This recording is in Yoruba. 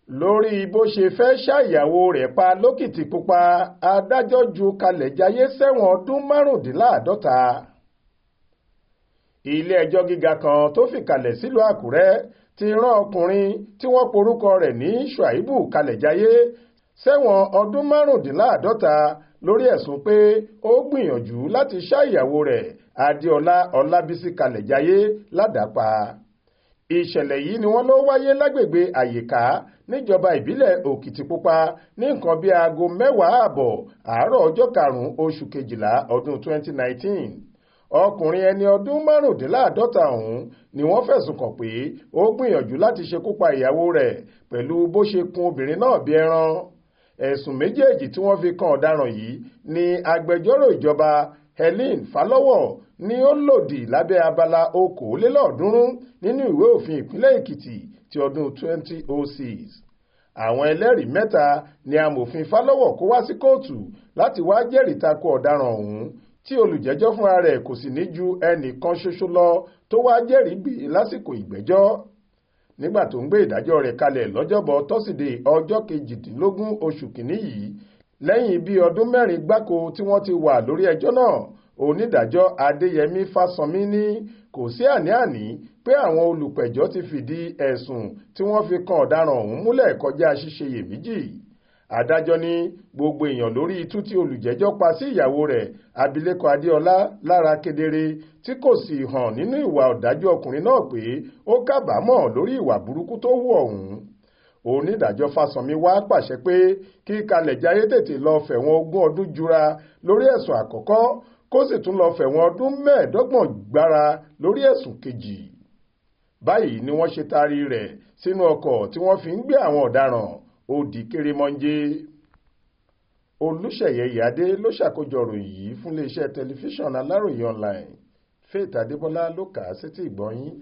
lórí bó ṣe fẹ́ ṣàyàwó rẹ̀ pa lókìtìpupa. adájọ́ ju Kalẹjaye sẹ́wọ̀n ọdún márùndínláàádọ́ta. ilé-ẹjọ́ gíga kan tó fìkàlẹ̀ sílùú Àkúrẹ́ ti rán ọkùnrin tí wọ́n porúkọ rẹ̀ ní Shuaibu Kalẹjaye sẹ́wọ̀n ọdún márùndínláàádọ́ta lórí ẹ̀sùn pé ó gbìyànjú láti ṣá ìyàwó rẹ̀ Adéọlá Ọlábísí Kalẹjaye ládàá pa. ìṣẹ̀lẹ̀ yìí ni wọ́n ló wáyé lágbègbè Àyíká níjọba ìbílẹ̀ Òkìtìpupa ní nǹkan bíi aago 10:30 àárọ̀ ọjọ́ 5 oṣù kejìlá ọdún 2019. ọkùnrin ẹni ọdún márùndínláàádọ́ta ọ̀hún ni wọ́n fẹ̀sùn kàn pé ó gbìyànjú láti ṣekú pa ìyàwó rẹ̀ pẹ̀lú bó ṣe kun obìnrin náà bí ẹran. ẹ̀sùn méjèèjì tí wọ́n fi kan ọ̀daràn yìí ni agbẹjọ́rò ìjọba Helen Falọ́wọ̀ ní ó lòdì lábẹ́ abala 200 nínú ìwé òfin ìpínlẹ̀ Èkìtì ti ọdún 2006. àwọn ẹlẹ́rìí 3 ni amòfin Falọ́wọ̀ kó wá sí kóòtù láti wá jẹ́rìí tako ọ̀daràn ọ̀hún tí olùjẹ́jọ́ fúnra rẹ̀ kò sì ní ju ẹnìkan ṣoṣo lọ tó wá jẹ́rìí gbé lásìkò ìgbẹ́jọ́. nígbà tó ń gbé ìdájọ́ rẹ̀ kalẹ̀ lọ́jọ́bọ̀ tọ́sídẹ̀ẹ́ ọjọ́ 18 oṣù kìíní yìí lẹ́yìn bíi ọdún 4 gbáko tí wọ́n ti wà lórí ẹjọ́ náà, onídàájọ́ Adéyẹmí Fásánmi ní kò sí àní-àní pé àwọn olùpẹ̀jọ́ ti fìdí ẹ̀sùn tí wọ́n fi kan ọ̀daràn ọ̀hún múlẹ̀ kọjá ṣíṣeyèméjì. adájọ́ ní gbogbo èèyàn lórí itú tí olùjẹ́jọ́ pa sí ìyàwó rẹ̀ abilékọ Adéọlá lára kedere tí kò sì hàn nínú ìwà ọ̀dájú ọkùnrin náà pé ó kábàámọ̀ lórí ìwà burúkú tó hù ọ̀hún. onídàájọ́ Fásánmi wá pàṣẹ pé kí Kalẹjaye tètè lọ fẹ̀wọ̀n 20 ọdún jura lórí ẹ̀sùn àkọ́kọ́ kó sì tún lọ fẹ̀wọ̀n ọdún 25 gbára lórí ẹ̀sùn kejì. báyìí ni wọ́n ṣe taari rẹ̀ sínú ọkọ̀ tí wọ́n fi ń gbé àwọn ọ̀daràn ó di kérémọ́njé. Olúṣèyẹ Ìyádé ló ṣàkójọ ìròyìn yìí fún iléeṣẹ́ tẹlifíṣàn Aláròyé online. Faith Adébọ́lá ló kà á sétí ìgbọ́ yín.